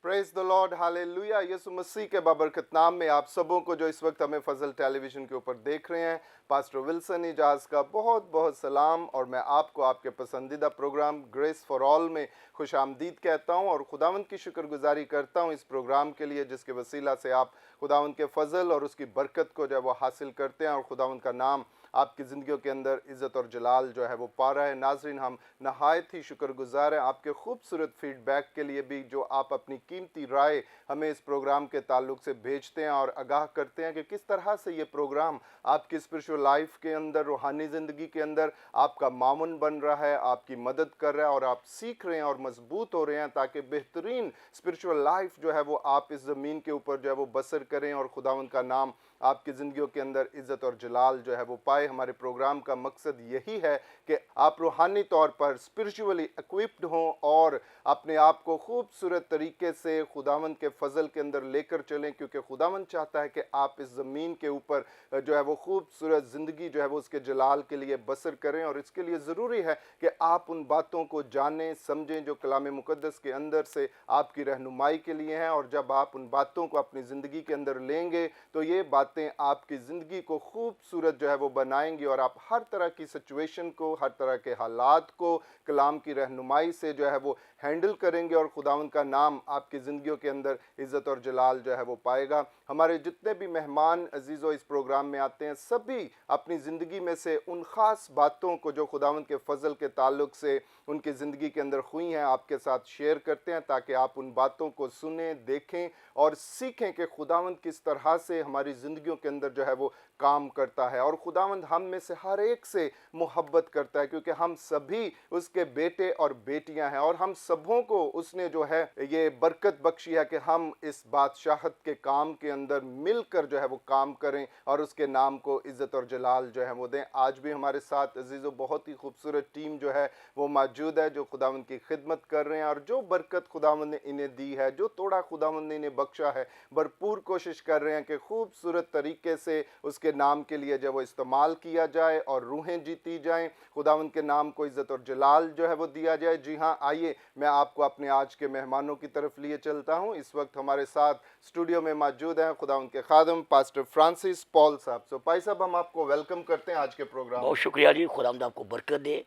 Praise the lord, hallelujah. Yeshu Masih के बाबरकत नाम में आप सबों को जो इस वक्त हमें फजल टेलीविज़न के ऊपर देख रहे हैं, पास्टर विल्सन इजाज़ का बहुत बहुत सलाम। और मैं आपको आपके पसंदीदा प्रोग्राम ग्रेस फॉर ऑल में खुश आमदीद कहता हूँ और खुदावंद की शुक्रगुजारी करता हूँ इस प्रोग्राम के लिए, जिसके वसीला से आप खुदावंद के फजल और उसकी बरकत को जो है वो हासिल करते हैं और खुदावंद का नाम आपकी ज़िंदगियों के अंदर इज़्ज़त और जलाल जो है वो पा रहा है। नाज़रीन, हम नहायत ही शुक्रगुजार हैं आपके खूबसूरत फीडबैक के लिए भी, जो आप अपनी कीमती राय हमें इस प्रोग्राम के ताल्लुक से भेजते हैं और आगाह करते हैं कि किस तरह से ये प्रोग्राम आपकी स्पिरिचुअल लाइफ के अंदर, रूहानी ज़िंदगी के अंदर आपका मामून बन रहा है, आपकी मदद कर रहा है और आप सीख रहे हैं और मजबूत हो रहे हैं, ताकि बेहतरीन स्पिरिचुअल लाइफ जो है वो आप इस ज़मीन के ऊपर जो है वो बसर करें और खुदावंद का नाम आपकी ज़िंदगियों के अंदर इज़्ज़त और जलाल जो है वो पाए। हमारे प्रोग्राम का मकसद यही है कि आप रूहानी तौर पर स्पिरिचुअली इक्विप्ड हों और अपने आप को खूबसूरत तरीके से खुदावंद के फजल के अंदर लेकर चलें, क्योंकि खुदावंद चाहता है कि आप इस ज़मीन के ऊपर जो है वो खूबसूरत ज़िंदगी जो है वो उसके जलाल के लिए बसर करें। और इसके लिए ज़रूरी है कि आप उन बातों को जानें, समझें जो कलाम मुक़द्दस के अंदर से आपकी रहनुमाई के लिए हैं। और जब आप उन बातों को अपनी ज़िंदगी के अंदर लेंगे तो ये बातें आपकी ज़िंदगी को खूबसूरत जो है वो बनाएंगी और आप हर तरह की सिचुएशन को, हर तरह के हालात को कलाम की रहनुमाई से जो है वो हैंडल करेंगे और खुदावंद का नाम आपकी ज़िंदगियों के अंदर इज़्ज़त और जलाल जो है वो पाएगा। हमारे जितने भी मेहमान अजीज़ों इस प्रोग्राम में आते हैं, सभी अपनी ज़िंदगी में से उन ख़ास बातों को जो खुदावंद के फजल के ताल्लुक से उनकी ज़िंदगी के अंदर हुई हैं आपके साथ शेयर करते हैं, ताकि आप उन बातों को सुनें, देखें और सीखें कि खुदावंद किस तरह से हमारी ज़िंदगियों के अंदर जो है वो काम करता है। और खुदावंद हम में से हर एक से मोहब्बत करता है, क्योंकि हम सभी उसके बेटे और बेटियां हैं और हम सबों को उसने जो है ये बरकत बख्शी है कि हम इस बादशाहत के काम के अंदर मिलकर जो है वो काम करें और उसके नाम को इज़्ज़त और जलाल जो है वो दें। आज भी हमारे साथ अजीज़ों बहुत ही खूबसूरत टीम जो है वो मौजूद है, जो खुदावंद की खिदमत कर रहे हैं और जो बरकत खुदावंद ने इन्हें दी है, जो थोड़ा खुदावंद ने इन्हें बख्शा है, भरपूर कोशिश कर रहे हैं कि खूबसूरत तरीके से उसके नाम के लिए जो वो इस्तेमाल किया जाए और रूहें जीती जाएं, खुदावंद के नाम को इज़्ज़त और जलाल जो है वो दिया जाए। जी हाँ, आइए मैं आपको अपने आज के मेहमानों की तरफ लिए चलता हूँ। इस वक्त हमारे साथ स्टूडियो में मौजूद हैं खुदावंद के खादम पास्टर फ्रांसिस पॉल साहब। सो भाई साहब, हम आपको वेलकम करते हैं आज के प्रोग्राम। बहुत शुक्रिया जी, खुदावंद आपको बरकत दे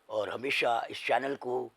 और हमेशा इस चैनल को,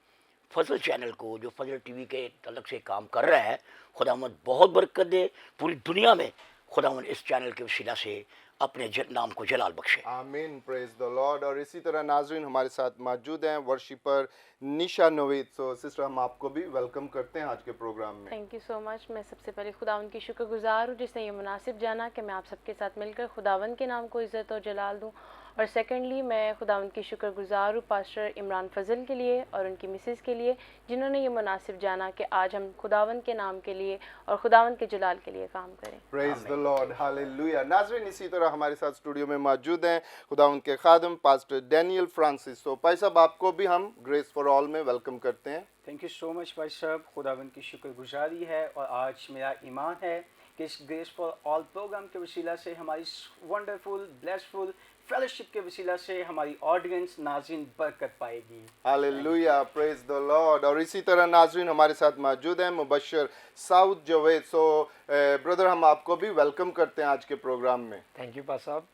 फजल चैनल को, जो फजल टीवी के तलक से काम कर रहा है, खुदावंद बहुत बरकत दे। पूरी दुनिया में खुदावंद इस चैनल के वसीला से अपने नाम को जलाल बख्शे। आमीन, प्रेज द लॉर्ड। और इसी तरह नाजरीन हमारे साथ मौजूद हैं वर्शिपर निशा नवीद। सो सिस्टर, हम आपको भी वेलकम करते हैं आज के प्रोग्राम में। Thank you so much. मैं सबसे पहले खुदावंद की शुक्रगुजार हूँ जिसने ये मुनासिब जाना कि मैं आप सबके साथ मिलकर खुदावंद के नाम को इज़्ज़त और जलाल दूँ। और सेकेंडली मैं खुदावंद की शुक्रगुजार हूँ पास्टर इमरान फजल के लिए और उनकी मिसेस के लिए, जिन्होंने ये मुनासिब जाना कि आज हम खुदावंद के नाम के लिए और खुदावंद के जलाल के लिए काम करें। Praise the lord, hallelujah. नाज़रीन, इसी तरह हमारे साथ स्टूडियो में मौजूद हैं खुदावंद के खादम पास्टर डैनियल फ्रांसिस। तो भाई साहब, आपको भी हम ग्रेस फॉर ऑल में वेलकम करते हैं। थैंक यू सो मच भाई साहब। खुदावंद की शुक्रगुजारी है और आज मेरा ईमान है कि इस ग्रेस फॉर ऑल प्रोग्राम के वसीला से, हमारी वंडरफुल ब्लेसफुल फेलोशिप के वसीला से हमारी ऑडियंस नाज़रीन बरकत पाएगी। Hallelujah, praise the lord. और इसी तरह नाज़रीन हमारे साथ मौजूद हैं मुबशर साउद जवेद। सो ब्रदर, हम आपको भी वेलकम करते हैं आज के प्रोग्राम में। थैंक यू पास साहब।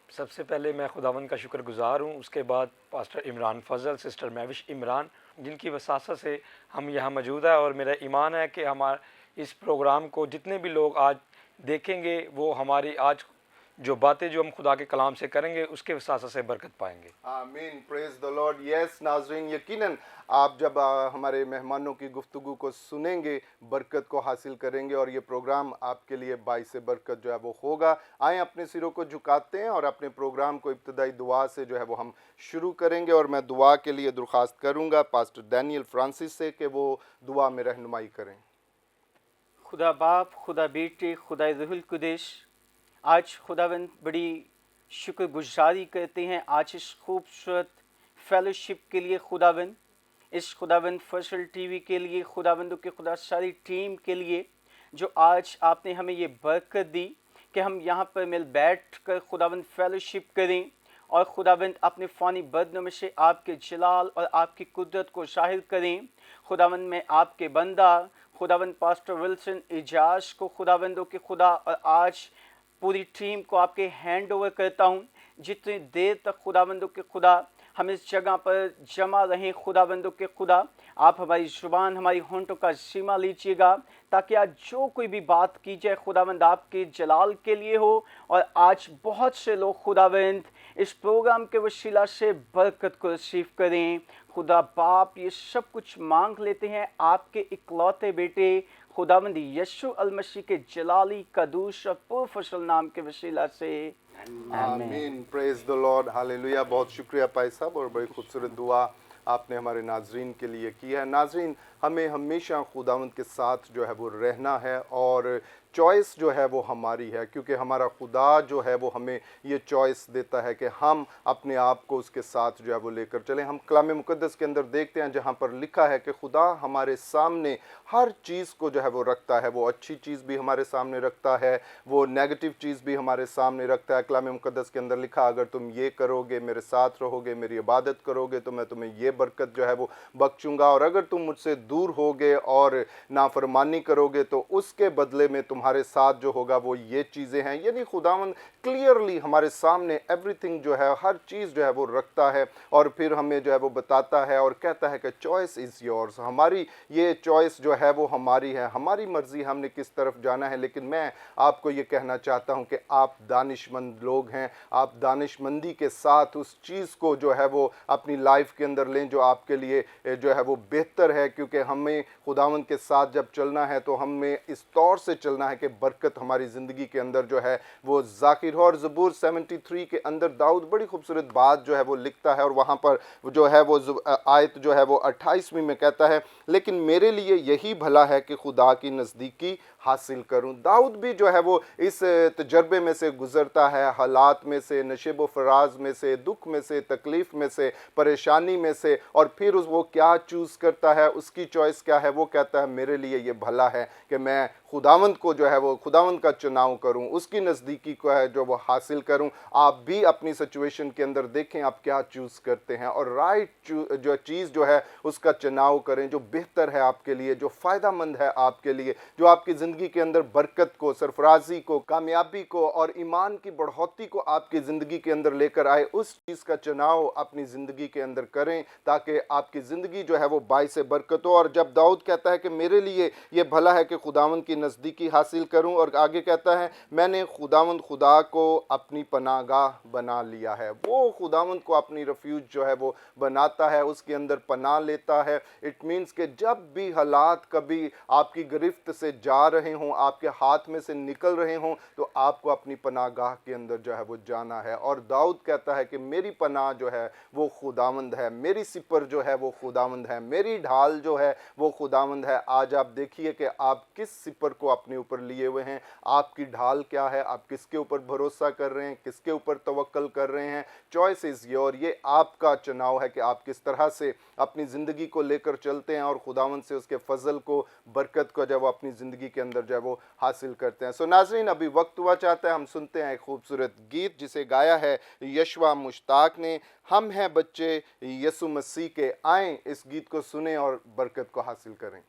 सबसे पहले मैं खुदावंद का शुक्रगुजार हूँ, उसके बाद पास्टर इमरान फजल, सिस्टर महविश इमरान, जिनकी वसासत से हम यहाँ मौजूद है। और मेरा ईमान है कि हमारे इस प्रोग्राम को जितने भी लोग आज देखेंगे वो हमारी आज जो बातें जो हम खुदा के कलाम से करेंगे उसके वसासत से बरकत पाएंगे। आमीन, प्रेज द लॉर्ड। यस नाज़रीन, यकीनन आप जब हमारे मेहमानों की गुफ्तगू को सुनेंगे, बरकत को हासिल करेंगे और ये प्रोग्राम आपके लिए बाइस बरकत जो है वो होगा। आए अपने सिरों को झुकाते हैं और अपने प्रोग्राम को इब्तदाई दुआ से जो है वो हम शुरू करेंगे। और मैं दुआ के लिए दरख्वास्त करूँगा पास्टर डैनियल फ्रांसिस से कि वो दुआ में रहनुमाई करें। खुदा बाप, खुदा बेटे, खुदा रूहुल कुद्दूस, आज खुदावंद बड़ी शुक्रगुजारी करते हैं आज इस खूबसूरत फेलोशिप के लिए खुदावंद, इस खुदावंद फजल टीवी के लिए खुदावंद के खुदा सारी टीम के लिए जो आज आपने हमें ये बरकत दी कि हम यहाँ पर मिल बैठ कर खुदावंद फेलोशिप करें और खुदावंद अपने फ़ानी बदनों से आपके जलाल और आपकी कुदरत को ज़ाहिर करें। खुदावंद में आपके बंदा खुदावंद पास्टर विल्सन इजाज को खुदावंदों के खुदा, और आज पूरी टीम को आपके हैंड ओवर करता हूँ। जितनी देर तक खुदावंदों के खुदा हम इस जगह पर जमा रहें, खुदावंदों के खुदा आप हमारी ज़ुबान, हमारी होंठों का सीमा लीजिएगा, ताकि आज जो कोई भी बात की जाए खुदावंद आपके जलाल के लिए हो। और आज बहुत से लोग खुदावंद इस प्रोग्राम के वसीला से बरकत को रिसीव करें। खुदा बाप ये सब कुछ मांग लेते हैं आपके इकलौते बेटे खुदावंद यीशु अल मसीह के जलाली, कदूस और पुरफसल नाम के वसीला से, आमीन। Praise the lord, hallelujah. बहुत शुक्रिया भाई साहब, और बड़ी खूबसूरत दुआ आपने हमारे नाजरीन के लिए की है। नाजरीन, हमें हमेशा खुदावंद के साथ जो है वो रहना है, और चॉइस जो है वो हमारी है, क्योंकि हमारा खुदा जो है वो हमें ये चॉइस देता है कि हम अपने आप को उसके साथ जो है वो लेकर चलें। हम कलाम मुक़द्दस के अंदर देखते हैं जहाँ पर लिखा है कि खुदा हमारे सामने हर चीज़ को जो है वो रखता है। वो अच्छी चीज़ भी हमारे सामने रखता है, वो नेगेटिव चीज़ भी हमारे सामने रखता है। कलाम मुक़द्दस के अंदर लिखा, अगर तुम ये करोगे, मेरे साथ रहोगे, मेरी इबादत करोगे, तो मैं तुम्हें ये बरकत जो है वो बख्शूँगा, और अगर तुम मुझसे दूर होगे और नाफरमानी करोगे तो उसके बदले में तुम्हारे साथ जो होगा वो ये चीज़ें हैं। यानी खुदावंद क्लियरली हमारे सामने एवरीथिंग जो है, हर चीज़ जो है वो रखता है, और फिर हमें जो है वो बताता है और कहता है कि चॉइस इज़ योर्स। हमारी ये चॉइस जो है वो हमारी है, हमारी मर्ज़ी हमने किस तरफ जाना है। लेकिन मैं आपको ये कहना चाहता हूँ कि आप दानिशमंद लोग हैं, आप दानिशमंदी के साथ उस चीज़ को जो है वो अपनी लाइफ के अंदर लें जो आपके लिए जो है वो बेहतर है। क्योंकि हमें खुदावंद के साथ जब चलना है तो हमें इस तौर से चलना है कि बरकत हमारी ज़िंदगी के अंदर जो है वो ज़ाहिर हो। और ज़बूर 73 के अंदर दाऊद बड़ी खूबसूरत बात जो है वो लिखता है, और वहाँ पर जो है वो आयत जो है वो 28वीं में कहता है, लेकिन मेरे लिए यही भला है कि खुदा की नज़दीकी हासिल करूं। दाऊद भी जो है वो इस तजर्बे में से गुज़रता है, हालात में से, नशेब व फराज में से, दुख में से, तकलीफ़ में से, परेशानी में से, और फिर वो क्या चूज़ करता है, उसकी चॉइस क्या है। वो कहता है मेरे लिए ये भला है कि मैं खुदावंद को जो है वो खुदावंद का चुनाव करूं, उसकी नज़दीकी को है जो वो हासिल करूं। आप भी अपनी सिचुएशन के अंदर देखें आप क्या चूज़ करते हैं, और राइट जो चीज़ जो है उसका चुनाव करें, जो बेहतर है आपके लिए, जो फ़ायदेमंद है आपके लिए, जो आपकी ज़िंदगी के अंदर बरकत को, सरफराजी को, कामयाबी को और ईमान की बढ़ोतरी को आपकी ज़िंदगी के अंदर लेकर आए। उस चीज़ का चुनाव अपनी ज़िंदगी के अंदर करें, ताकि आपकी ज़िंदगी जो है वो बाइस बरकत हो। और जब दाऊद कहता है कि मेरे लिए ये भला है कि खुदावंद की नज़दीकी हासिल करूं, और आगे कहता है मैंने खुदावंद खुदा को अपनी पनाहगाह बना लिया है। वो खुदावंद को अपनी रेफ्यूज जो है वो बनाता है, उसके अंदर पनाह लेता है। इट मीन्स कि जब भी हालात कभी आपकी गिरफ्त से जा रहे हों, आपके हाथ में से निकल रहे हों, तो आपको अपनी पनाहगाह के अंदर जो है वो जाना है। और दाऊद कहता है कि मेरी पनाह जो है वो खुदावंद है, मेरी सिपर जो है वो खुदावंद है, मेरी ढाल जो है वो खुदावंद है। आज आप देखिए कि आप किस सिपर को अपने ऊपर लिए हुए हैं, आपकी ढाल क्या है, आप किसके ऊपर भरोसा कर रहे हैं, किसके ऊपर तवक्कल कर रहे हैं। चॉइस इज़ योर, ये आपका चुनाव है कि आप किस तरह से अपनी ज़िंदगी को लेकर चलते हैं और खुदावंद से उसके फजल को, बरकत को जब अपनी ज़िंदगी के अंदर जो है वो हासिल करते हैं। सो नाज़रीन, अभी वक्त हुआ चाहता है हम सुनते हैं एक खूबसूरत गीत जिसे गाया है यशवा मुश्ताक ने। हम हैं बच्चे यसु मसीह के, आएँ इस गीत को सुने और बरकत को हासिल करें।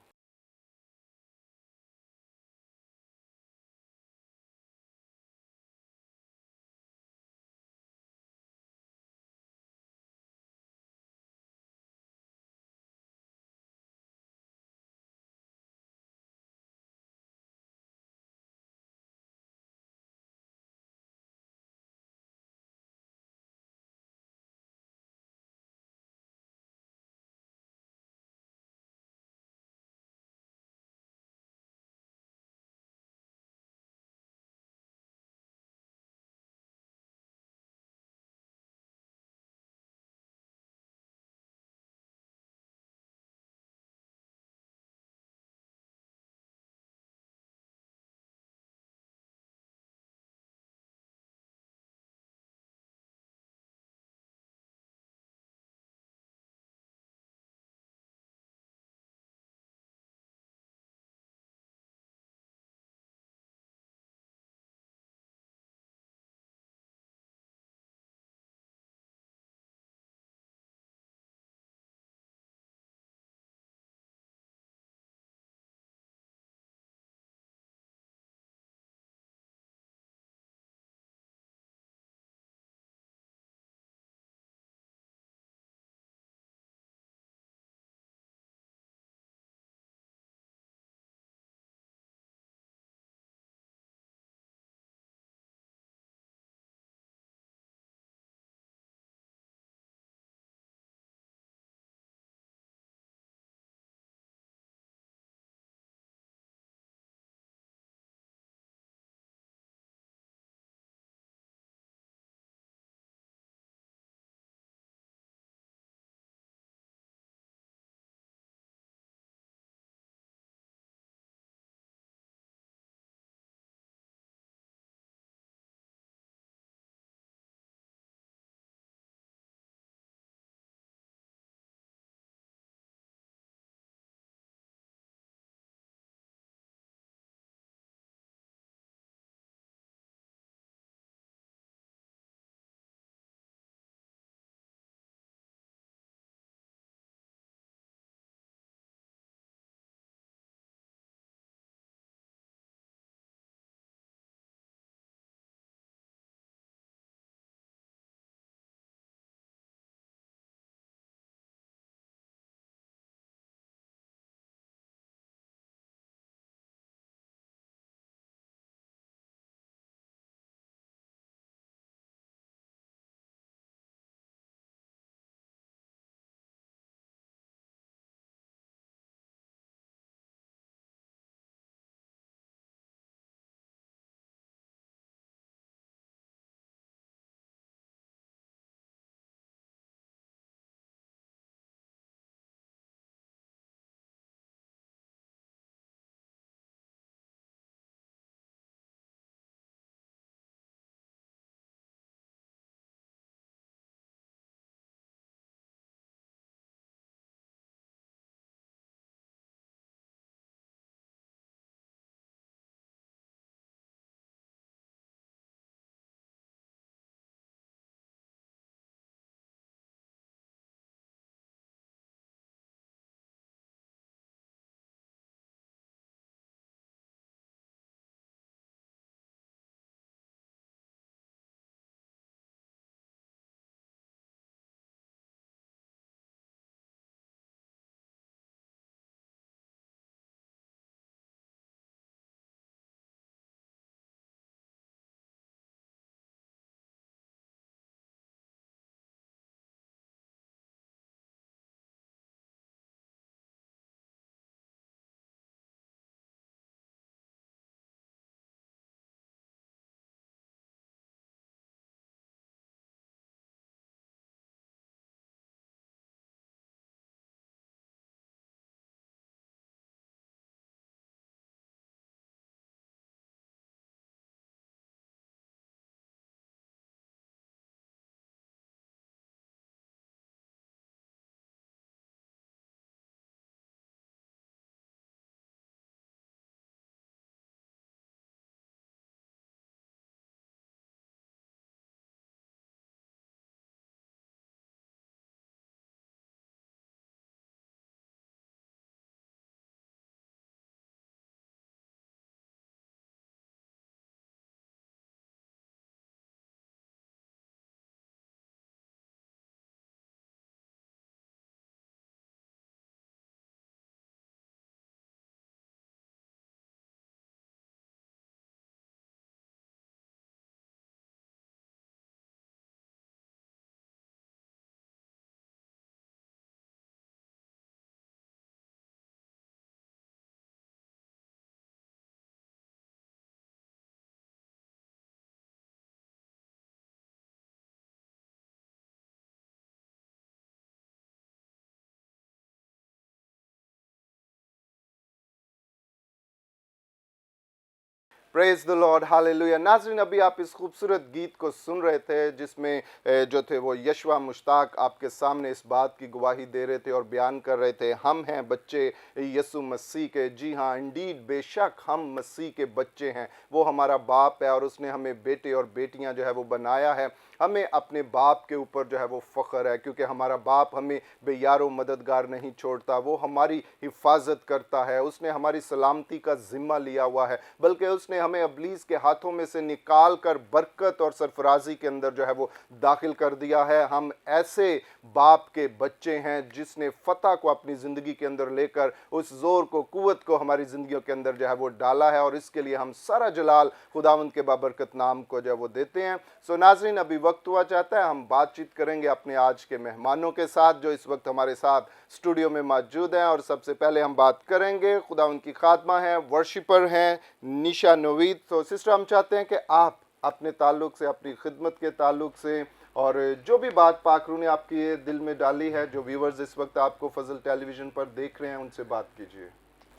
Praise the lord, hallelujah. नाज़रीन, अभी आप इस खूबसूरत गीत को सुन रहे थे जिसमें जो थे वो यशवा मुश्ताक आपके सामने इस बात की गवाही दे रहे थे और बयान कर रहे थे, हम हैं बच्चे यसु मसीह के। जी हाँ, इंडीड, बेशक हम मसीह के बच्चे हैं। वो हमारा बाप है और उसने हमें बेटे और बेटियां जो है वो बनाया है। हमें अपने बाप के ऊपर जो है वो फ़ख्र है, क्योंकि हमारा बाप हमें बेयारो मददगार नहीं छोड़ता। वो हमारी हिफाजत करता है, उसने हमारी सलामती का ज़िम्मा लिया हुआ है, बल्कि उसने हमें अबलीस के हाथों में से निकाल कर बरकत और सरफराजी के अंदर जो है वो दाखिल कर दिया है। हम ऐसे बाप के बच्चे हैं जिसने फ़तह को अपनी ज़िंदगी के अंदर लेकर उस ज़ोर को, कुव्वत को हमारी ज़िंदगियों के अंदर जो है वो डाला है, और इसके लिए हम सारा जलाल खुदावंद के बाबरकत नाम को जो है वो देते हैं। सो नाज़रीन, अभी वक्त हुआ चाहता है हम बातचीत करेंगे अपने आज के मेहमानों के साथ जो इस वक्त हमारे साथ स्टूडियो में मौजूद हैं। और सबसे पहले हम बात करेंगे, खुदावंद की खादमा हैं, वर्शिपर हैं, निशा नवीद। तो सिस्टर, हम चाहते हैं कि आप अपने ताल्लुक़ से, अपनी खिदमत के ताल्लुक़ से, और जो भी बात पाकरू ने आपके दिल में डाली है, जो व्यूवर्स इस वक्त आपको फजल टेलीविज़न पर देख रहे हैं, उनसे बात कीजिए।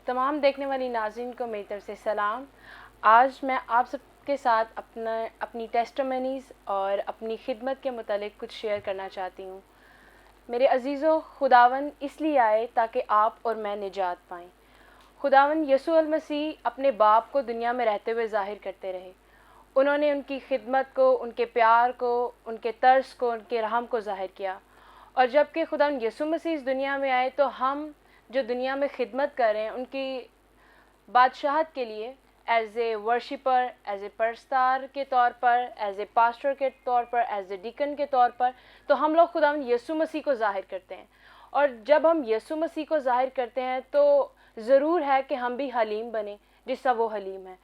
तमाम देखने वाली नाज़रीन को मेरी तरफ से सलाम। आज मैं आप सबके साथ अपनी टेस्टिमनीज़ और अपनी खिदमत के मुतालिक कुछ शेयर करना चाहती हूँ। मेरे अजीज़ों, खुदावन इसलिए आए ताकि आप और मैं निजात पाएँ। खुदावन यसू मसीह अपने बाप को दुनिया में रहते हुए ज़ाहिर करते रहे। उन्होंने उनकी खिदमत को, उनके प्यार को, उनके तर्स को, उनके रहम को ज़ाहिर किया। और जब कि खुदावन यसू मसीह इस दुनिया में आए तो हम जो दुनिया में खिदमत कर रहे हैं उनकी बादशाहत के लिए as a worshipper, as a परस्तार के तौर पर, एज ए पास्टर के तौर पर, एज ए डीकन के तौर पर, तो हम लोग खुदावन यसू मसीह को ज़ाहिर करते हैं। और जब हम यसू मसीह को ज़ाहिर करते हैं तो ज़रूर है कि हम भी हलीम बने जिस तरह वो हलीम है,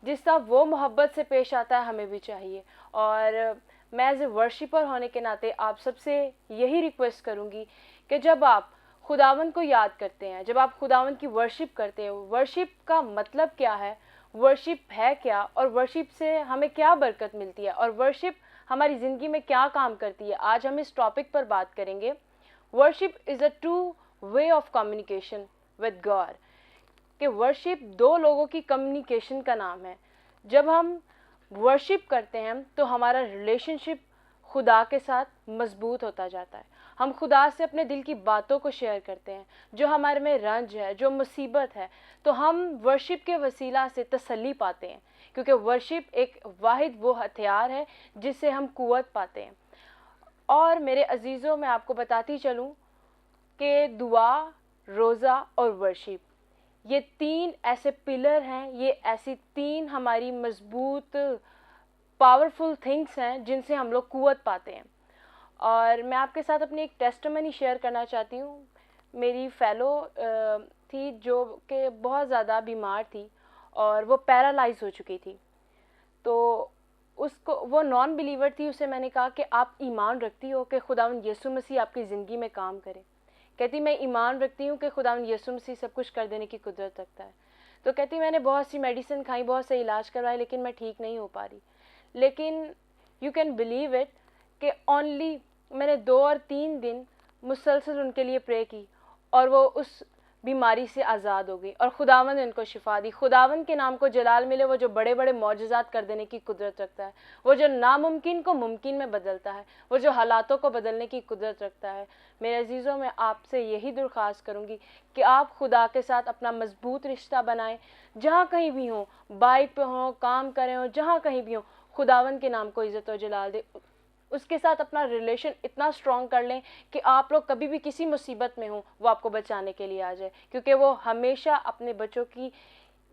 जिस तरह वो मोहब्बत से पेश आता है हमें भी चाहिए। और मैं एज ए वर्शिपर होने के नाते आप सबसे यही रिक्वेस्ट करूँगी कि जब आप खुदावन को याद करते हैं, जब आप खुदावन की वर्शिप करते हैं, वर्शिप का मतलब क्या है, वर्शिप है क्या, और वर्शिप से हमें क्या बरकत मिलती है, और वर्शिप हमारी ज़िंदगी में क्या काम करती है, आज हम इस टॉपिक पर बात करेंगे। Worship is a true way of communication with God, कि वर्शिप दो लोगों की कम्युनिकेशन का नाम है। जब हम वर्शिप करते हैं तो हमारा रिलेशनशिप खुदा के साथ मजबूत होता जाता है। हम खुदा से अपने दिल की बातों को शेयर करते हैं, जो हमारे में रंज है, जो मुसीबत है, तो हम वर्शिप के वसीला से तसल्ली पाते हैं, क्योंकि वर्शिप एक वाहिद वो हथियार है जिससे हम कुव्वत पाते हैं। और मेरे अजीज़ों, मैं आपको बताती चलूँ कि दुआ, रोज़ा और वर्शिप, ये तीन ऐसे पिलर हैं, ये ऐसी तीन हमारी मजबूत पावरफुल थिंग्स हैं जिनसे हम लोग कुव्वत पाते हैं। और मैं आपके साथ अपनी एक टेस्टिमनी शेयर करना चाहती हूँ। मेरी फेलो थी जो कि बहुत ज़्यादा बीमार थी और वो पैरालाइज हो चुकी थी। तो उसको, वो नॉन बिलीवर थी, उसे मैंने कहा कि आप ईमान रखती हो कि खुदावंद यीशु मसीह आपकी ज़िंदगी में काम करे? कहती मैं ईमान रखती हूँ कि खुदावंद यीशु मसीह सब कुछ कर देने की कुदरत रखता है। तो कहती मैंने बहुत सी मेडिसिन खाई, बहुत से इलाज करवाए, लेकिन मैं ठीक नहीं हो पा रही। लेकिन यू कैन बिलीव इट कि ओनली मैंने 2 और 3 दिन मुसलसल उनके लिए प्रे की और वो उस बीमारी से आज़ाद हो गई और खुदावंद ने उनको शिफा दी। खुदावंद के नाम को जलाल मिले, वो जो बड़े बड़े मौजज़ात कर देने की कुदरत रखता है, वो जो नामुमकिन को मुमकिन में बदलता है, वो जो हालातों को बदलने की कुदरत रखता है। मेरे अजीज़ों, मैं आपसे यही दरख्वास्त करूँगी कि आप खुदा के साथ अपना मजबूत रिश्ता बनाएं। जहाँ कहीं भी हों, बाइक पे हों, काम करें हो, जहाँ कहीं भी हों, खुदावंद के नाम को इज़्ज़त और जलाल दे, उसके साथ अपना रिलेशन इतना स्ट्रॉन्ग कर लें कि आप लोग कभी भी किसी मुसीबत में हो वो आपको बचाने के लिए आ जाए, क्योंकि वो हमेशा अपने बच्चों की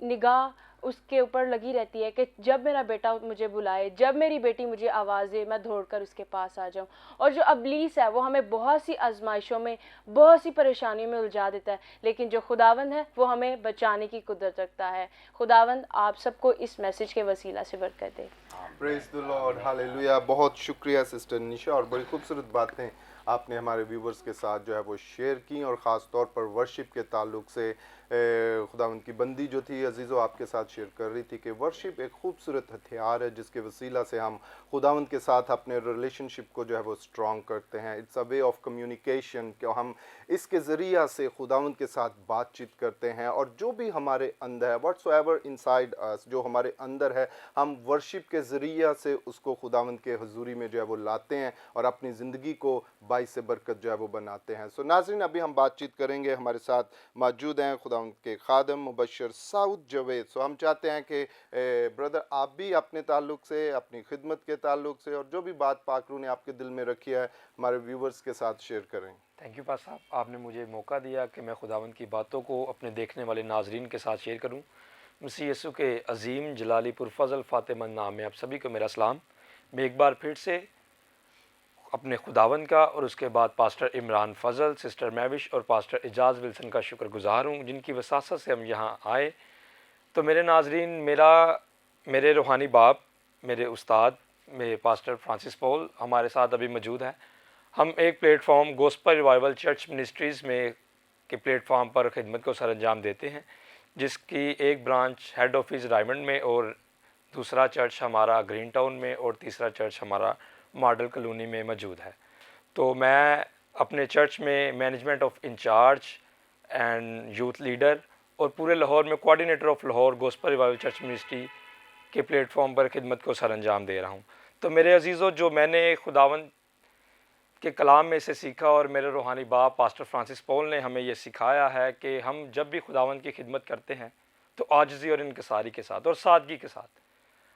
निगाह उसके ऊपर लगी रहती है कि जब मेरा बेटा मुझे बुलाए, जब मेरी बेटी मुझे आवाज़ दे, मैं दौड़कर उसके पास आ जाऊं। और जो अबलीस है वो हमें बहुत सी आजमाइशों में, बहुत सी परेशानियों में उलझा देता है, लेकिन जो खुदावंद है वो हमें बचाने की कुदरत रखता है। खुदावंद आप सबको इस मैसेज के वसीला से बरकत दे। Praise the lord, hallelujah. बहुत शुक्रिया सिस्टर निशा, और बड़ी खूबसूरत बातें आपने हमारे व्यूवर्स के साथ जो है वो शेयर की, और ख़ास तौर पर वर्शिप के ताल्लुक से खुदावंद की बंदी जो थी अजीज़ों आपके साथ शेयर कर रही थी कि वर्शिप एक खूबसूरत हथियार है जिसके वसीला से हम खुदावंद के साथ अपने रिलेशनशिप को जो है वो स्ट्रॉन्ग करते हैं। It's a way of communication कि हम इसके ज़रिया से खुदावंद के साथ बातचीत करते हैं और जो भी हमारे अंदर है व्हाट्सएवर इनसाइड अस, जो हमारे अंदर है, हम वर्शिप के ज़रिया से उसको खुदावंद के हुजूरी में जो है वो लाते हैं और अपनी ज़िंदगी को बाइस बरकत जो है वो बनाते हैं। सो नाज़रीन, अभी हम बातचीत करेंगे, हमारे साथ मौजूद हैं खुदावंद के खादम मुबशर साउद जवेद। सो हम चाहते हैं कि ब्रदर आप भी अपने ताल्लुक़ से, अपनी खिदमत के ताल्लुक़ से और जो भी बात पाक रूह ने आपके दिल में रखी है हमारे व्यूवर्स के साथ शेयर करें। थैंक यू पास साहब, आपने मुझे मौका दिया कि मैं खुदावंद की बातों को अपने देखने वाले नाजरीन के साथ शेयर करूं। मसीह यीशु के अजीम जलाली पुरफज़ल फ़ातिमंद नाम में आप सभी को मेरा सलाम। मैं एक बार फिर से अपने खुदावंद का और उसके बाद पास्टर इमरान फ़ज़ल, सिस्टर मैविश और पास्टर एजाज़ विल्सन का शुक्रगुज़ार हूँ जिनकी वसासत से हम यहाँ आए। तो मेरे नाजरीन, मेरे रूहानी बाप, मेरे उस्ताद, मेरे पास्टर फ्रांसिस पॉल हमारे साथ अभी मौजूद हैं। हम एक platform gospel revival church ministries में के प्लेटफॉर्म पर खिदमत को सर अंजाम देते हैं, जिसकी एक ब्रांच हेड ऑफिस रायमंड में और दूसरा चर्च हमारा ग्रीन टाउन में और तीसरा चर्च हमारा मॉडल कॉलोनी में मौजूद है। तो मैं अपने चर्च में management of in charge and youth leader और पूरे लाहौर में coordinator of Lahore gospel revival church ministry के प्लेटफॉर्म पर खिदमत को सर अंजाम दे रहा हूँ। तो मेरे अजीज़ों, जो मैंने खुदावंद के कलाम में से सीखा और मेरे रूहानी बाप पास्टर फ्रांसिस पॉल ने हमें ये सिखाया है कि हम जब भी खुदावंद की खिदमत करते हैं तो आजिज़ी और इनकिसारी के साथ और सादगी के साथ।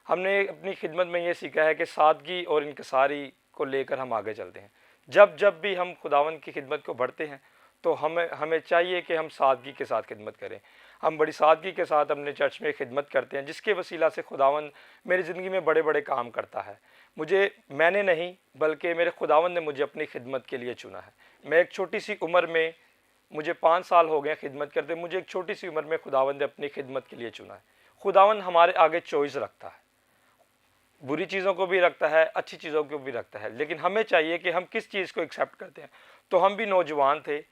हमने अपनी खिदमत में ये सीखा है कि सादगी और इनकिसारी को लेकर हम आगे चलते हैं। जब भी हम खुदावंद की खिदमत को बढ़ते हैं तो हमें चाहिए कि हम सादगी के साथ खिदमत करें। हम बड़ी सादगी के साथ अपने चर्च में खिदमत करते हैं, जिसके वसीला से खुदावंद मेरी ज़िंदगी में बड़े बड़े काम करता है। मैंने नहीं बल्कि मेरे खुदावंद ने मुझे अपनी खिदमत के लिए चुना है। मैं एक छोटी सी उम्र में, मुझे 5 साल हो गए खिदमत करते, मुझे एक छोटी सी उम्र में खुदावंद ने अपनी खिदमत के लिए चुना है। खुदावंद हमारे आगे चॉइस रखता है, बुरी चीज़ों को भी रखता है, अच्छी चीज़ों को भी रखता है, लेकिन हमें चाहिए कि हम किस चीज़ को एक्सेप्ट करते हैं। तो हम भी नौजवान थे,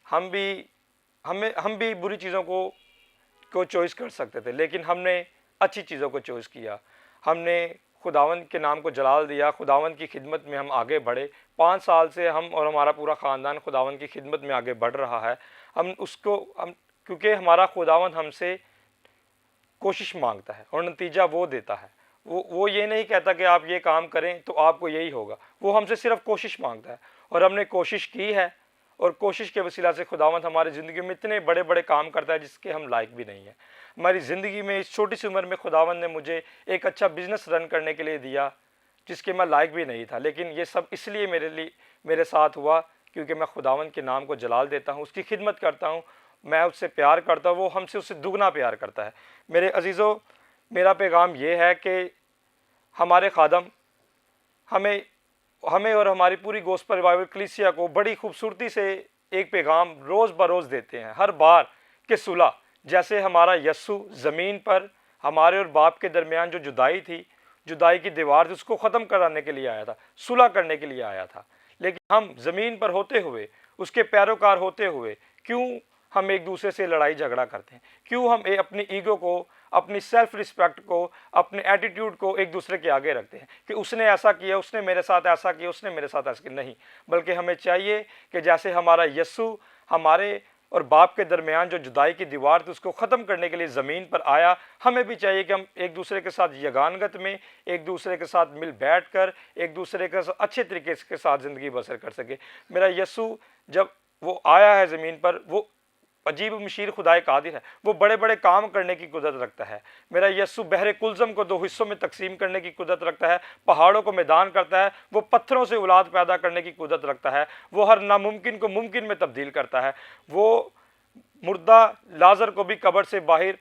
हम भी बुरी चीज़ों को चॉइस कर सकते थे, लेकिन हमने अच्छी चीज़ों को चॉइस किया। हमने खुदावंद के नाम को जलाल दिया, खुदावंद की खिदमत में हम आगे बढ़े। 5 साल से हम और हमारा पूरा ख़ानदान खुदावंद की खिदमत में आगे बढ़ रहा है। क्योंकि हमारा खुदावंद हमसे कोशिश मांगता है और नतीजा वो देता है। वो ये नहीं कहता कि आप ये काम करें तो आपको यही होगा। वो हमसे सिर्फ कोशिश मांगता है और हमने कोशिश की है और कोशिश के वसीला से खुदावंद हमारी ज़िंदगी में इतने बड़े बड़े काम करता है जिसके हम लायक भी नहीं हैं। हमारी ज़िंदगी में इस छोटी सी उम्र में खुदावंद ने मुझे एक अच्छा बिज़नेस रन करने के लिए दिया जिसके मैं लायक भी नहीं था, लेकिन ये सब इसलिए मेरे साथ हुआ क्योंकि मैं खुदावंद के नाम को जलाल देता हूँ, उसकी खिदमत करता हूँ, मैं उससे प्यार करता हूँ, वो हमसे उससे दुगना प्यार करता है। मेरे अजीज़ों, मेरा पैगाम ये है कि हमारे खादम हमें और हमारी पूरी गॉस्पेल रिवाइवल कलीसिया को बड़ी खूबसूरती से एक पैगाम रोज़ बरोज़ देते हैं हर बार कि सुलह, जैसे हमारा यस्सु ज़मीन पर हमारे और बाप के दरमियान जो जुदाई थी, जुदाई की दीवार थी, उसको ख़त्म कराने के लिए आया था, सुलह करने के लिए आया था। लेकिन हम ज़मीन पर होते हुए, उसके पैरोकार होते हुए, क्यों हम एक दूसरे से लड़ाई झगड़ा करते हैं? क्यों हम अपनी ईगो को, अपनी सेल्फ रिस्पेक्ट को, अपने एटीट्यूड को एक दूसरे के आगे रखते हैं कि उसने ऐसा किया, उसने मेरे साथ ऐसा किया, उसने मेरे साथ ऐसा किया? नहीं, बल्कि हमें चाहिए कि जैसे हमारा यस्सु हमारे और बाप के दरमियान जो जुदाई की दीवार थी उसको ख़त्म करने के लिए ज़मीन पर आया, हमें भी चाहिए कि हम एक दूसरे के साथ यगानगत में, एक दूसरे के साथ मिल बैठ कर, एक दूसरे के साथ अच्छे तरीके के साथ ज़िंदगी बसर कर सके। मेरा यस्सु जब वो आया है ज़मीन पर, वो अजीब मशीर खुदाए कादिर है, वो बड़े बड़े काम करने की कुदरत रखता है। मेरा यस्सु बहरे कुलज़म को 2 हिस्सों में तकसीम करने की कुदरत रखता है, पहाड़ों को मैदान करता है, वो पत्थरों से औलाद पैदा करने की कुदरत रखता है, वो हर नामुमकिन को मुमकिन में तब्दील करता है, वो मुर्दा लाजर को भी कब्र से बाहर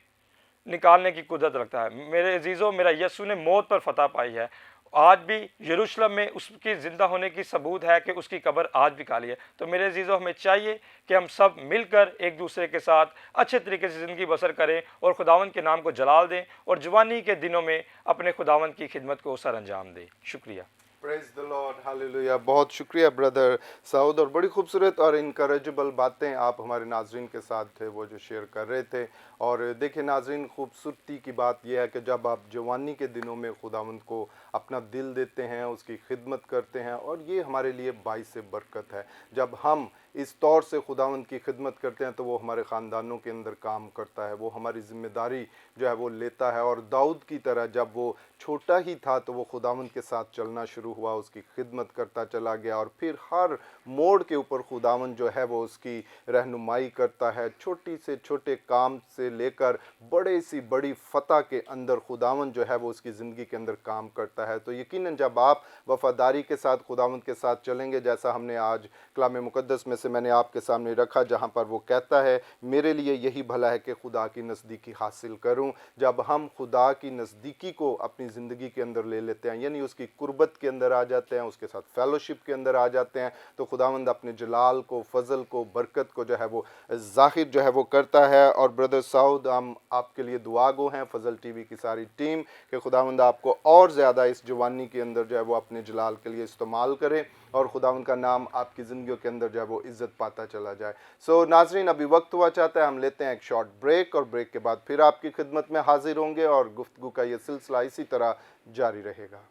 निकालने की कुदरत रखता है। मेरे अजीज़ों, मेरा यस्सु ने मौत पर फतह पाई है। आज भी यरूशलेम में उसकी ज़िंदा होने की सबूत है कि उसकी कब्र आज भी खाली है। तो मेरे अजीज़ों, हमें चाहिए कि हम सब मिलकर एक दूसरे के साथ अच्छे तरीके से ज़िंदगी बसर करें और खुदावंद के नाम को जलाल दें और जवानी के दिनों में अपने खुदावंद की खिदमत को सर अंजाम दें। शुक्रिया। Praise the lord, hallelujah. बहुत शुक्रिया ब्रदर सऊद, और बड़ी खूबसूरत और इनकरेजेबल बातें आप हमारे नाजरीन के साथ थे वो जो शेयर कर रहे थे। और देखिए नाजरीन, खूबसूरती की बात यह है कि जब आप जवानी के दिनों में खुदावंद को अपना दिल देते हैं, उसकी खिदमत करते हैं, और ये हमारे लिए बाइस बरकत है। जब हम इस तौर से खुदावंद की खिदमत करते हैं तो वो हमारे ख़ानदानों के अंदर काम करता है, वो हमारी ज़िम्मेदारी जो है वो लेता है। और दाऊद की तरह जब वो छोटा ही था तो वो खुदावंद के साथ चलना शुरू हुआ, उसकी खिदमत करता चला गया, और फिर हर मोड़ के ऊपर खुदावंद जो है वो उसकी रहनुमाई करता है। छोटी से छोटे काम से लेकर बड़े सी बड़ी फतह के अंदर खुदावंद जो है वो उसकी ज़िंदगी के अंदर काम करता है। तो यकीनन जब आप वफादारी के साथ खुदावंद के साथ चलेंगे, जैसा हमने आज कलाम मुक़द्दस में से मैंने आपके सामने रखा, जहाँ पर वो कहता है मेरे लिए यही भला है कि खुदा की नज़दीकी हासिल करूँ। जब हम खुदा की नज़दीकी को अपनी ज़िंदगी के अंदर ले लेते हैं, यानी उसकी कुर्बत के अंदर आ जाते हैं, उसके साथ फेलोशिप के अंदर आ जाते हैं, तो खुदावंद अपने जलाल को, फजल को, बरकत को जो है वो ज़ाहिर जो है वो करता है। और ब्रदर सऊद, हम आपके लिए दुआ गो हैं, फजल टीवी की सारी टीम, कि खुदावंद आपको और ज़्यादा इस जवानी के अंदर जो है वो अपने जलाल के लिए इस्तेमाल करे, और खुदावंद का नाम आपकी ज़िंदगियों के अंदर जो है वो इज़्ज़त पाता चला जाए। सो नाजरीन, अभी वक्त हुआ चाहता है हम लेते हैं एक शॉर्ट ब्रेक, और ब्रेक के बाद फिर आपकी खिदमत में हाजिर होंगे, और गुफ्तगू का ये सिलसिला इसी तरह जारी रहेगा।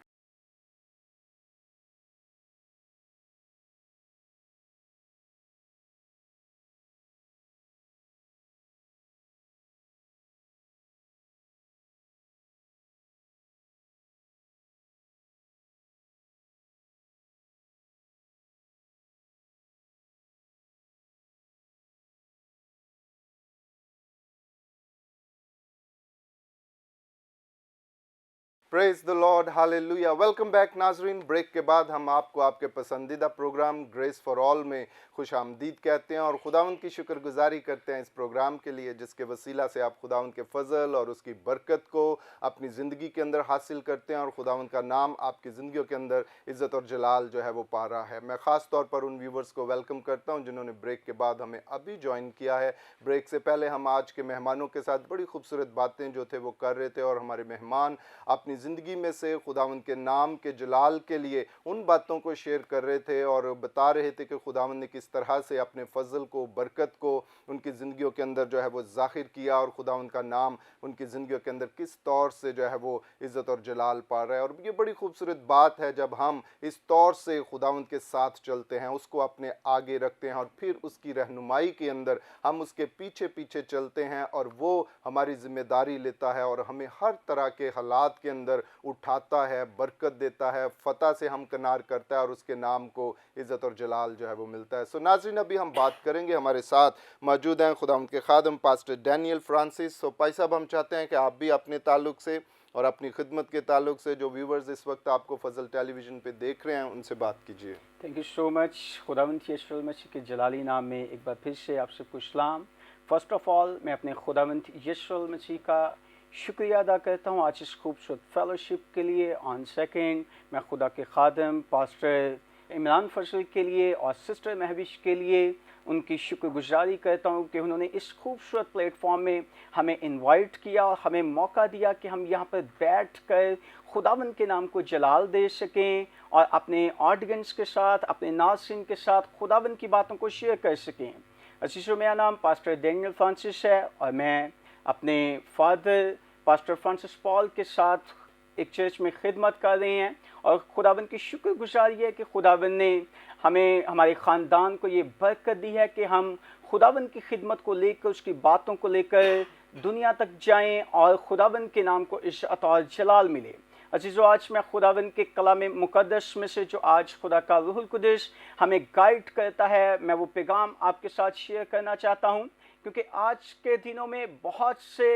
Praise the lord, hallelujah. Welcome back नाजरीन। ब्रेक के बाद हम आपको आपके पसंदीदा प्रोग्राम ग्रेस फॉर ऑल में खुश आमदीद कहते हैं, और खुदावंद की शुक्रगुजारी करते हैं इस प्रोग्राम के लिए, जिसके वसीला से आप खुदावंद के फजल और उसकी बरकत को अपनी ज़िंदगी के अंदर हासिल करते हैं, और खुदावंद का नाम आपकी ज़िंदगियों के अंदर इज़्ज़त और जलाल जो है वो पा रहा है। मैं ख़ास तौर पर उन व्यूवर्स को वेलकम करता हूँ जिन्होंने ब्रेक के बाद हमें अभी ज्वाइन किया है। ब्रेक से पहले हम आज के मेहमानों के साथ बड़ी खूबसूरत बातें जो थे वो कर रहे थे, और हमारे मेहमान अपनी ज़िंदगी में से खुदावंद के नाम के जलाल के लिए उन बातों को शेयर कर रहे थे, और बता रहे थे कि खुदावंद ने किस तरह से अपने फजल को, बरकत को उनकी ज़िंदगियों के अंदर जो है वो ज़ाहिर किया, और खुदावंद का नाम उनकी ज़िंदगियों के अंदर किस तौर से जो है वो इज़्ज़त और जलाल पा रहा है। और ये बड़ी खूबसूरत बात है जब हम इस तौर से खुदावंद के साथ चलते हैं, उसको अपने आगे रखते हैं, और फिर उसकी रहनुमाई के अंदर हम उसके पीछे पीछे चलते हैं, और वो हमारी ज़िम्मेदारी लेता है और हमें हर तरह के हालात के अंदर उठाता है, बरकत देता है, फतह से हम किनार करता है, और उसके नाम को इज़्ज़त और जलाल जो है वो मिलता है। सो नाज़रीन, अभी हम बात करेंगे, हमारे साथ मौजूद हैं खुदावंद के खादम पास्टर डैनियल फ्रांसिस। सो भाई साहब, हम चाहते हैं कि आप भी अपने ताल्लुक से और अपनी खिदमत के ताल्लुक से जो व्यूवर्स इस वक्त आपको फजल टेलीविज़न पे देख रहे हैं उनसे बात कीजिए। Thank you so much. खुदावंद यीशु मसीह के जलाली नाम में एक बार फिर से आप सबको सलाम। फर्स्ट ऑफ ऑल मैं अपने खुदावंद यीशु मसीह का शुक्रिया अदा करता हूँ आज इस खूबसूरत फेलोशिप के लिए। ऑन सेकेंड, मैं खुदा के खादम पास्टर इमरान फजल के लिए और सिस्टर महविश के लिए उनकी शुक्रगुजारी करता हूँ कि उन्होंने इस खूबसूरत प्लेटफॉर्म में हमें इनवाइट किया और हमें मौका दिया कि हम यहाँ पर बैठ कर खुदावंद के नाम को जलाल दे सकें, और अपने ऑडियंस के साथ, अपने नाज़रीन के साथ खुदावंद की बातों को शेयर कर सकें। अजीज़ों, मेरा नाम पास्टर डैनियल फ्रांसिस है, और मैं अपने फादर पास्टर फ्रांसिस पॉल के साथ एक चर्च में खिदमत कर रहे हैं, और खुदावंद की शुक्रगुजारी है कि खुदावंद ने हमें, हमारे ख़ानदान को ये बरकत दी है कि हम खुदावंद की खिदमत को लेकर, उसकी बातों को लेकर दुनिया तक जाएं, और खुदावंद के नाम को इज़्ज़त और जलाल मिले। अजीज़ों, आज मैं खुदावंद के कलाम मुक़द्दस में से जो आज खुदा का रूहुल कुद्दुस हमें गाइड करता है, मैं वो पैगाम आपके साथ शेयर करना चाहता हूँ, क्योंकि आज के दिनों में बहुत से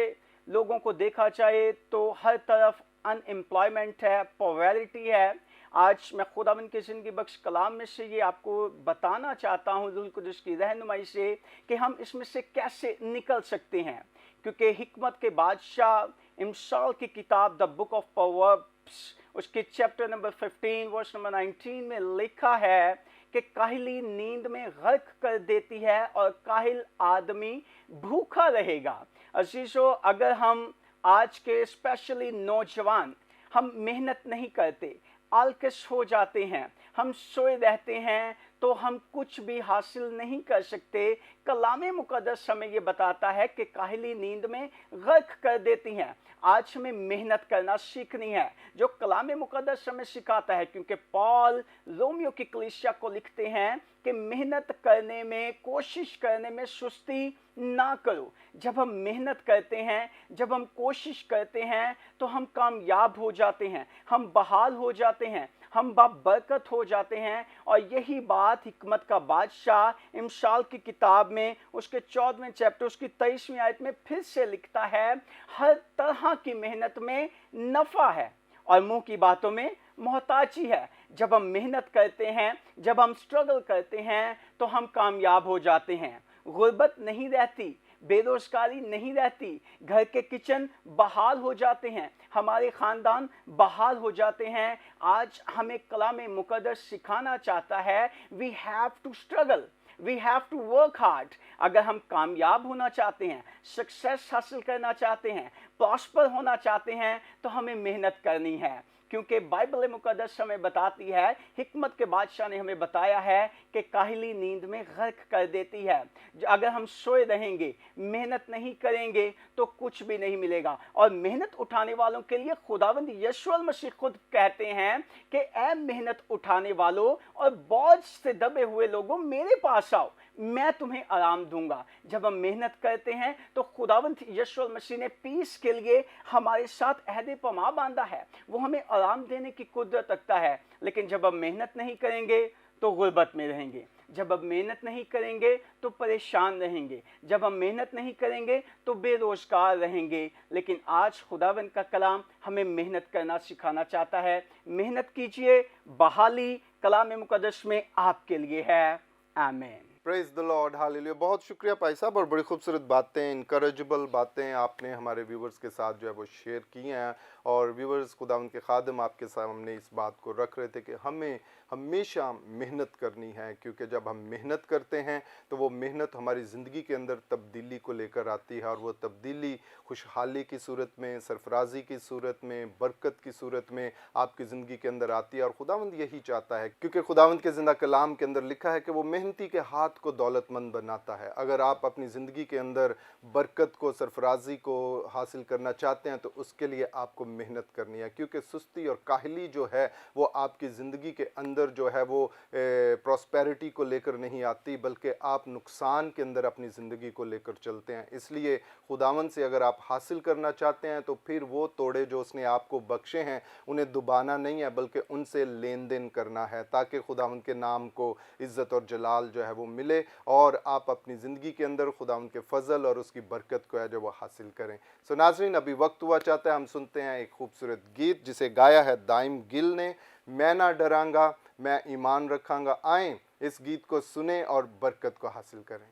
लोगों को देखा जाए तो हर तरफ अनएम्प्लॉयमेंट है, पॉवर्टी है। आज मैं खुदावंद के ज़िंदगी बख्श कलाम में से ये आपको बताना चाहता हूँ रूहुल कुद्दुस की रहनुमाई से कि हम इसमें से कैसे निकल सकते हैं, क्योंकि हिकमत के बादशाह इमसाल की किताब द बुक ऑफ प्रोवर्ब्स उसके चैप्टर नंबर 15 वर्स नंबर 19 में लिखा है कि काहिली नींद में गर्क कर देती है और काहिल आदमी भूखा रहेगा। अजीजों, अगर हम आज के स्पेशली नौजवान हम मेहनत नहीं करते, आलकश हो जाते हैं, हम सोए रहते हैं तो हम कुछ भी हासिल नहीं कर सकते। कलाम मुक़द्दस हमें ये बताता है कि काहिली नींद में गर्क कर देती हैं। आज हमें मेहनत करना सीखनी है, जो कलाम मुक़द्दस हमें सिखाता है, क्योंकि पॉल रोमियो की कलीसिया को लिखते हैं कि मेहनत करने में, कोशिश करने में सुस्ती ना करो। जब हम मेहनत करते हैं, जब हम कोशिश करते हैं तो हम कामयाब हो जाते हैं, हम बहाल हो जाते हैं, हम बाबरकत हो जाते हैं। और यही बात हिकमत का बादशाह इमशाल की किताब में उसके 14वें चैप्टर उसकी 23वीं आयत में फिर से लिखता है, हर तरह की मेहनत में नफ़ा है और मुंह की बातों में मोहताजी है। जब हम मेहनत करते हैं, जब हम स्ट्रगल करते हैं तो हम कामयाब हो जाते हैं। गुर्बत नहीं रहती, बेरोजगारी नहीं रहती, घर के किचन बहाल हो जाते हैं, हमारे ख़ानदान बहाल हो जाते हैं। आज हमें कलाम मुक़द्दस सिखाना चाहता है, we have to struggle, we have to work hard. अगर हम कामयाब होना चाहते हैं, सक्सेस हासिल करना चाहते हैं, प्रॉस्पर होना चाहते हैं, तो हमें मेहनत करनी है। क्योंकि बाइबल मुक़द्दस हमें बताती है, हिकमत के बादशाह ने हमें बताया है कि काहिली नींद में गर्क कर देती है। अगर हम सोए रहेंगे, मेहनत नहीं करेंगे तो कुछ भी नहीं मिलेगा। और मेहनत उठाने वालों के लिए खुदावंद यीशु मसीह खुद कहते हैं कि ऐ मेहनत उठाने वालों और बोझ से दबे हुए लोगों, मेरे पास आओ, मैं तुम्हें आराम दूंगा। जब हम मेहनत करते हैं तो खुदावंद यीशु मसीह ने पीस के लिए हमारे साथ अहद पमा बांधा है, वो हमें आराम देने की कुदरत रखता है। लेकिन जब हम मेहनत नहीं करेंगे तो गुर्बत में रहेंगे, जब हम मेहनत नहीं करेंगे तो परेशान रहेंगे, जब हम मेहनत नहीं करेंगे तो बेरोजगार रहेंगे। लेकिन आज खुदावंद का कलाम हमें मेहनत करना सिखाना चाहता है। मेहनत कीजिए, बहाली कलाम मुक़द्दस में आपके लिए है। आमीन। Praise the lord, hallelujah. बहुत शुक्रिया भाई साहब, और बड़ी खूबसूरत बातें, इनकरेजेबल बातें आपने हमारे व्यूवर्स के साथ जो है वो शेयर की हैं। और व्यूवर्स, खुदावंद के खादिम आपके सामने इस बात को रख रहे थे कि हमें हमेशा मेहनत करनी है, क्योंकि जब हम मेहनत करते हैं तो वो मेहनत हमारी ज़िंदगी के अंदर तब्दीली को लेकर आती है। और वो तब्दीली खुशहाली की सूरत में, सरफराजी की सूरत में, बरकत की सूरत में आपकी ज़िंदगी के अंदर आती है। और खुदावंद यही चाहता है, क्योंकि खुदावंद के ज़िंदा कलाम के अंदर लिखा है कि वो मेहनती के हाथ को दौलतमंद बनाता है। अगर आप अपनी ज़िंदगी के अंदर बरकत को, सरफराजी को हासिल करना चाहते हैं तो उसके लिए आपको मेहनत करनी है, क्योंकि सुस्ती और काहली जो है वो आपकी ज़िंदगी के अंदर जो है वो प्रॉस्पेरिटी को लेकर नहीं आती, बल्कि आप नुकसान के अंदर अपनी ज़िंदगी को लेकर चलते हैं। इसलिए खुदावंद से अगर आप हासिल करना चाहते हैं तो फिर वो तोड़े जो उसने आपको बख्शे हैं उन्हें दुबाना नहीं है, बल्कि उनसे लेन देन करना है, ताकि खुदावंद के नाम को इज़्ज़त और जलाल जो है वो मिले और आप अपनी ज़िंदगी के अंदर खुदावंद के फ़ज़ल और उसकी बरकत को है जो वो हासिल करें। सो नाज़रीन, अभी वक्त हुआ चाहता है हम सुनते हैं एक खूबसूरत गीत जिसे गाया है दाइम गिल ने, मैं ना डरांगा मैं ईमान रखांगा। आएँ इस गीत को सुने और बरकत को हासिल करें।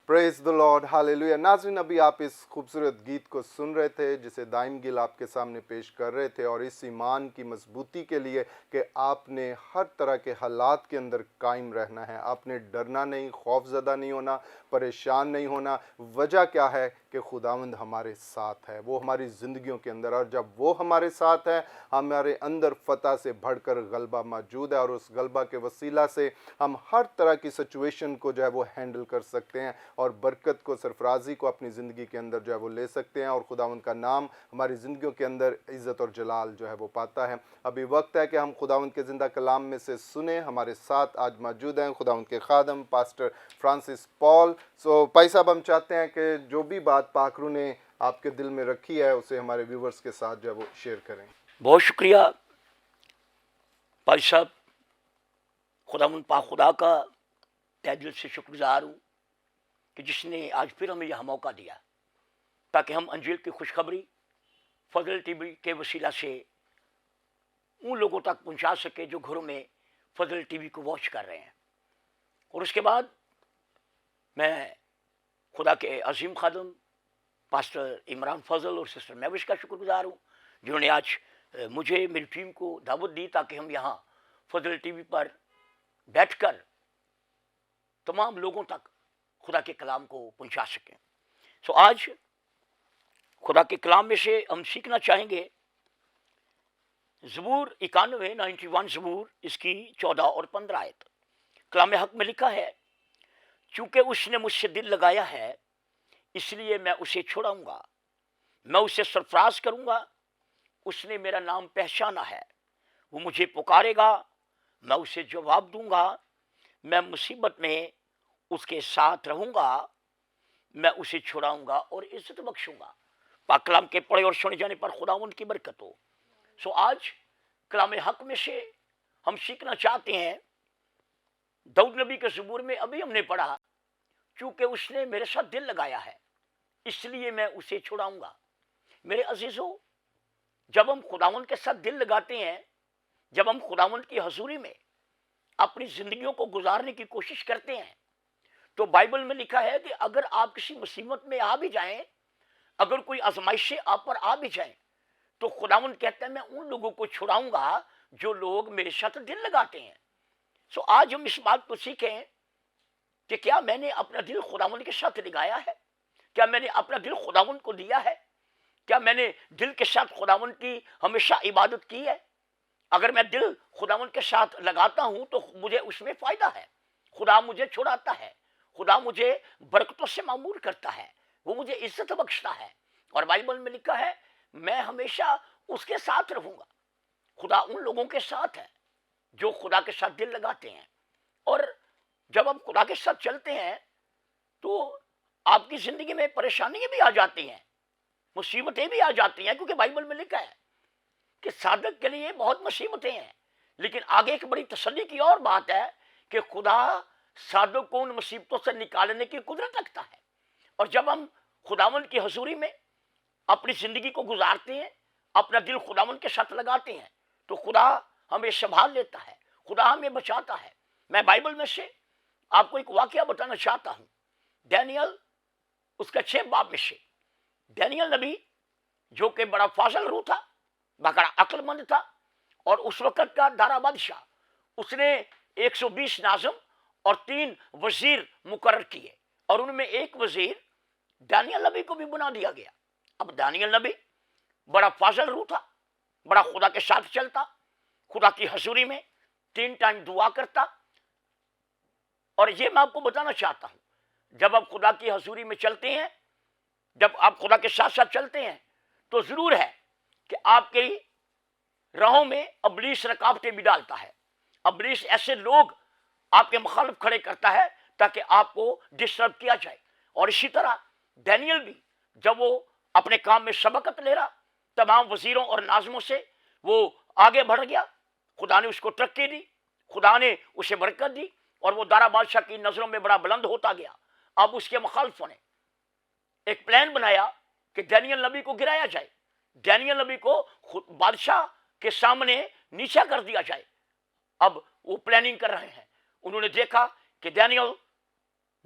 Praise the lord, hallelujah. नाज़रीन, अभी आप इस खूबसूरत गीत को सुन रहे थे जिसे दाइम गिल आपके सामने पेश कर रहे थे, और इस ईमान की मजबूती के लिए कि आपने हर तरह के हालात के अंदर कायम रहना है। आपने डरना नहीं, खौफजदा नहीं होना, परेशान नहीं होना। वजह क्या है कि खुदावंद हमारे साथ है, वो हमारी ज़िंदगियों के अंदर, और जब वो हमारे साथ है हमारे अंदर फ़तह से बढ़कर गलबा मौजूद है, और उस गलबा के वसीला से हम हर तरह की सिचुएशन को जो है वो हैंडल कर सकते हैं, और बरकत को, सरफराजी को अपनी ज़िंदगी के अंदर जो है वो ले सकते हैं, और खुदावंद का नाम हमारी ज़िंदगियों के अंदर इज़्ज़त और जलाल जो है वो पाता है। अभी वक्त है कि हम खुदावंद के ज़िंदा कलाम में से सुने। हमारे साथ आज मौजूद हैं खुदावंद के खादम पास्टर फ्रांसिस पॉल। सो भाई साहब, हम चाहते हैं कि जो भी बात पाकरू ने आपके दिल में रखी है उसे हमारे व्यूवर्स के साथ जो है वो शेयर करें। बहुत शुक्रिया भाई साहब। खुदावंद पाक खुदा का तहे दिल से शुक्रगुजार हूँ कि जिसने आज फिर हमें यह मौका दिया ताकि हम अंजील की खुशखबरी फजल टीवी के वसीला से उन लोगों तक पहुंचा सके जो घरों में फजल टीवी को वॉच कर रहे हैं। और उसके बाद मैं खुदा के अजीम खादम पास्टर इमरान फजल और सिस्टर महविश का शुक्रगुजार हूँ जिन्होंने आज मुझे, मेरी टीम को दावत दी ताकि हम यहाँ फजल टीवी पर बैठकर तमाम लोगों तक खुदा के कलाम को पहुंचा सकें। सो आज खुदा के कलाम में से हम सीखना चाहेंगे ज़बूर 91 ज़बूर, इसकी 14 और 15 आयत। कलाम हक में लिखा है, चूँकि उसने मुझसे दिल लगाया है इसलिए मैं उसे छुड़ाऊंगा, मैं उसे सरफराज करूंगा। उसने मेरा नाम पहचाना है, वो मुझे पुकारेगा, मैं उसे जवाब दूंगा। मैं मुसीबत में उसके साथ रहूंगा, मैं उसे छुड़ाऊंगा और इज्जत बख्शूंगा। पाक कलाम के पढ़े और सुने जाने पर खुदावंद की बरकत हो। सो आज कलाम हक में से हम सीखना चाहते हैं दाऊद नबी के ज़बूर में अभी हमने पढ़ा, चूँकि उसने मेरे साथ दिल लगाया है इसलिए मैं उसे छुड़ाऊंगा। मेरे अजीजों, जब हम खुदावंद के साथ दिल लगाते हैं, जब हम खुदावंद की हजूरी में अपनी जिंदगियों को गुजारने की कोशिश करते हैं, तो बाइबल में लिखा है कि अगर आप किसी मुसीबत में आ भी जाएं, अगर कोई आजमाइशें आप पर आ भी जाएं, तो खुदावंद कहता है मैं उन लोगों को छुड़ाऊंगा जो लोग मेरे साथ दिल लगाते हैं। सो आज हम इस बात को सीखें कि क्या मैंने अपना दिल खुदावंद के साथ लगाया है, क्या मैंने अपना दिल खुदावंद को दिया है, क्या मैंने दिल के साथ खुदावंद की हमेशा इबादत की है। अगर मैं दिल खुदावंद के साथ लगाता हूं तो मुझे उसमें फायदा है, खुदा मुझे छुड़ाता है, खुदा मुझे बरकतों से मामूर करता है, वो मुझे इज्जत बख्शता है। और बाइबल में लिखा है मैं हमेशा उसके साथ रहूंगा। खुदा उन लोगों के साथ है जो खुदा के साथ दिल लगाते हैं। और जब हम खुदा के साथ चलते हैं तो आपकी जिंदगी में परेशानियां भी आ जाती हैं, मुसीबतें भी आ जाती हैं, क्योंकि बाइबल में लिखा है कि साधक के लिए बहुत मुसीबतें हैं, लेकिन आगे एक बड़ी तसल्ली की और बात है कि खुदा साधक को उन मुसीबतों से निकालने की कुदरत रखता है। और जब हम खुदावंद की हजूरी में अपनी जिंदगी को गुजारते हैं, अपना दिल खुदावंद के साथ लगाते हैं, तो खुदा हमें संभाल लेता है, खुदा हमें बचाता है। मैं बाइबल में से आपको एक वाकया बताना चाहता हूं। डैनियल उसका 6 बाब में से डैनियल नबी, जो कि बड़ा फाजल रूह था, बड़ा अक्लमंद था, और उस वक्त का दारा बादशाह, उसने 120 नाज़िम और 3 वजीर मुकर्रर किए, और उनमें एक वजीर दानियल नबी को भी बना दिया गया। अब दानियल नबी बड़ा फाजल रूह था, बड़ा खुदा के साथ चलता, खुदा की हजूरी में 3 टाइम दुआ करता। और ये मैं आपको बताना चाहता हूं, जब आप खुदा की हजूरी में चलते हैं, जब आप खुदा के साथ साथ चलते हैं, तो जरूर है कि आपके राहों में अबलीस रुकावटें भी डालता है। अबलीस ऐसे लोग आपके मुखालिफ खड़े करता है ताकि आपको डिस्टर्ब किया जाए। और इसी तरह डैनियल भी, जब वो अपने काम में सबकत ले रहा, तमाम वजीरों और नाज़िमों से वो आगे बढ़ गया, खुदा ने उसको तरक्की दी, खुदा ने उसे बरकत दी, और वो दारा बादशाह की नजरों में बड़ा बुलंद होता गया। अब उसके मुखालिफों ने एक प्लान बनाया कि डैनियल नबी को गिराया जाए, डैनियल नबी को बादशाह के सामने नीचा कर दिया जाए। अब वो प्लानिंग कर रहे हैं। उन्होंने देखा कि डैनियल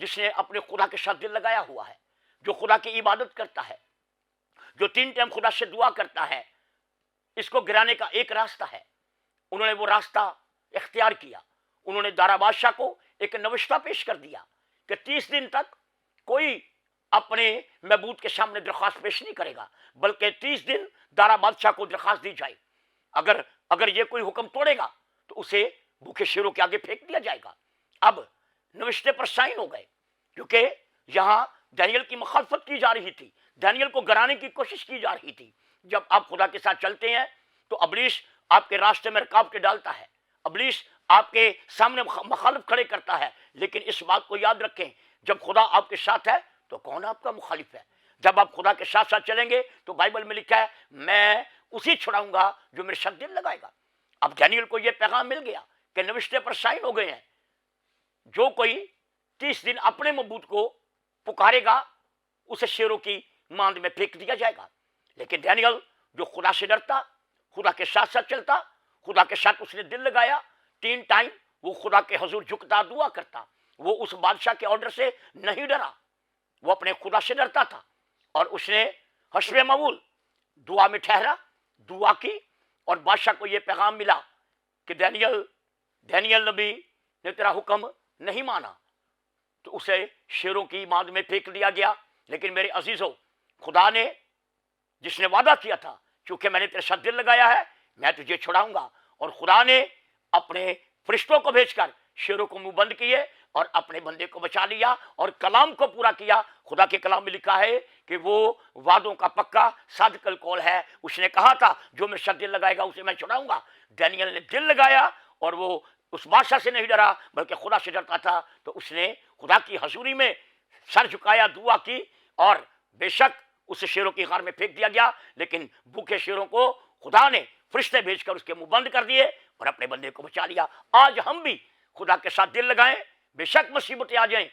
जिसने अपने खुदा के साथ दिल लगाया हुआ है, जो खुदा की इबादत करता है, जो 3 टाइम खुदा से दुआ करता है, इसको गिराने का एक रास्ता है। उन्होंने वो रास्ता इख्तियार किया। उन्होंने दारा बादशाह को एक नविश्ता पेश कर दिया कि 30 दिन तक कोई अपने महबूद के सामने दरख्वास्त पेश नहीं करेगा, बल्कि 30 दिन दारा बादशाह को दरख्वास्त दी जाए। अगर ये कोई हुक्म तोड़ेगा तो उसे भूखे शेरों के आगे फेंक दिया जाएगा। अब नविश्ते पर साइन हो गए, क्योंकि यहां दानियल की मुखालफत की जा रही थी, दानियल को गिराने की कोशिश की जा रही थी। जब आप खुदा के साथ चलते हैं तो अबलीस आपके रास्ते में रुकावटें डालता है, अबलीस आपके सामने मुखालिफ खड़े करता है। लेकिन इस बात को याद रखें, जब खुदा आपके साथ है तो कौन आपका मुखालिफ है? जब आप खुदा के साथ साथ चलेंगे तो बाइबल में लिखा है, मैं उसी छुड़ाऊंगा जो मेरे साथ दिल लगाएगा। अब दानियल को यह पैगाम मिल गया कि नविश्ते पर साइन हो गए हैं, जो कोई 30 दिन अपने महबूद को पुकारेगा उसे शेरों की मांद में फेंक दिया जाएगा। लेकिन दानियल जो खुदा से डरता, खुदा के साथ साथ चलता, खुदा के साथ उसने दिल लगाया, 3 टाइम वो खुदा के हुजूर झुकता दुआ करता, वो उस बादशाह के ऑर्डर से नहीं डरा, वो अपने खुदा से डरता था। और उसने हस्बे मऊल दुआ में ठहरा, दुआ की, और बादशाह को यह पैगाम मिला कि दानियल नबी ने तेरा हुक्म नहीं माना, तो उसे शेरों की मांद में फेंक दिया गया। लेकिन मेरे अजीजों, खुदा ने जिसने वादा किया था, क्योंकि मैंने तेरे साथ दिल लगाया है, मैं तुझे छुड़ाऊंगा, और खुदा ने अपने फरिश्तों को भेजकर शेरों को मुंह बंद किए और अपने बंदे को बचा लिया और कलाम को पूरा किया। खुदा के कलाम में लिखा है कि वो वादों का पक्का सादिकल कौल है। उसने कहा था, जो मेरे साथ दिल लगाएगा उसे मैं छुड़ाऊंगा। दानियल ने दिल लगाया और वो उस बादशाह से नहीं डरा, बल्कि खुदा से डरता था। तो उसने खुदा की हजूरी में सर झुकाया, दुआ की, और बेशक उसे शेरों की गार में फेंक दिया गया। लेकिन भूखे शेरों को खुदा ने फरिश्ते भेजकर उसके मुंह बंद कर दिए और अपने बंदे को बचा लिया। आज हम भी खुदा के साथ दिल लगाएं, बेशक मुसीबतें आ जाएं,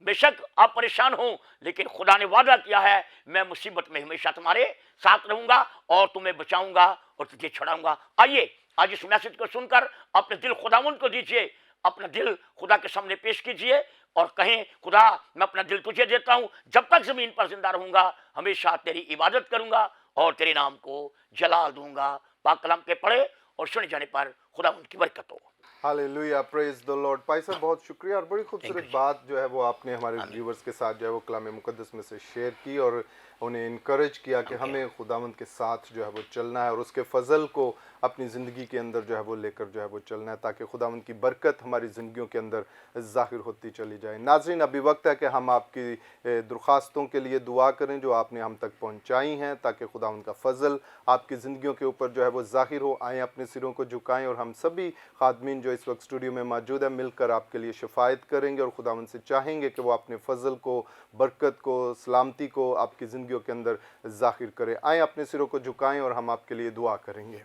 बेशक आप परेशान हो, लेकिन खुदा ने वादा किया है, मैं मुसीबत में हमेशा तुम्हारे साथ रहूंगा और तुम्हें बचाऊंगा और तुझे छुड़ाऊंगा। आइए आज इस मैसेज को सुनकर अपने दिल खुदावंद को दीजिए, अपना दिल खुदा के सामने पेश कीजिए और कहें, खुदा मैं अपना दिल तुझे देता हूं, जब तक जमीन पर जिंदा रहूंगा हमेशा तेरी इबादत करूंगा और तेरे नाम को जलाल दूंगा। पाक कलाम के पढ़े और सुने जाने पर खुदा उनकी बरकत हो। Hallelujah, praise the Lord. भाई साहब बहुत शुक्रिया, और बड़ी खूबसूरत बात जो है वो आपने हमारे व्यूवर्स के साथ जो है वो कलाम मुकद्दस में से शेयर की और उन्हें इनकरेज किया कि हमें खुदावंद के साथ जो है वो चलना है और उसके फजल को अपनी ज़िंदगी के अंदर जो है वो लेकर जो है वो चलना है, ताकि खुदावंद की बरकत हमारी ज़िंदगियों के अंदर ज़ाहिर होती चली जाए। नाज़रीन, अभी वक्त है कि हम आपकी दरख्वास्तों के लिए दुआ करें जो आपने हम तक पहुंचाई हैं, ताकि खुदावंद का फजल आपकी ज़िंदगियों के ऊपर जो है वो ज़ाहिर हो। आएँ, अपने सिरों को झुकाएँ और हम सभी खादमीन जो इस वक्त स्टूडियो में मौजूद है मिलकर आपके लिए शफायत करेंगे और खुदावंद से चाहेंगे कि वो अपने फजल को, बरकत को, सलामती को आपकी ज़िंदगियों के अंदर ज़ाहिर करें। आएँ, अपने सिरों को झुकाएं और हम आपके लिए दुआ करेंगे।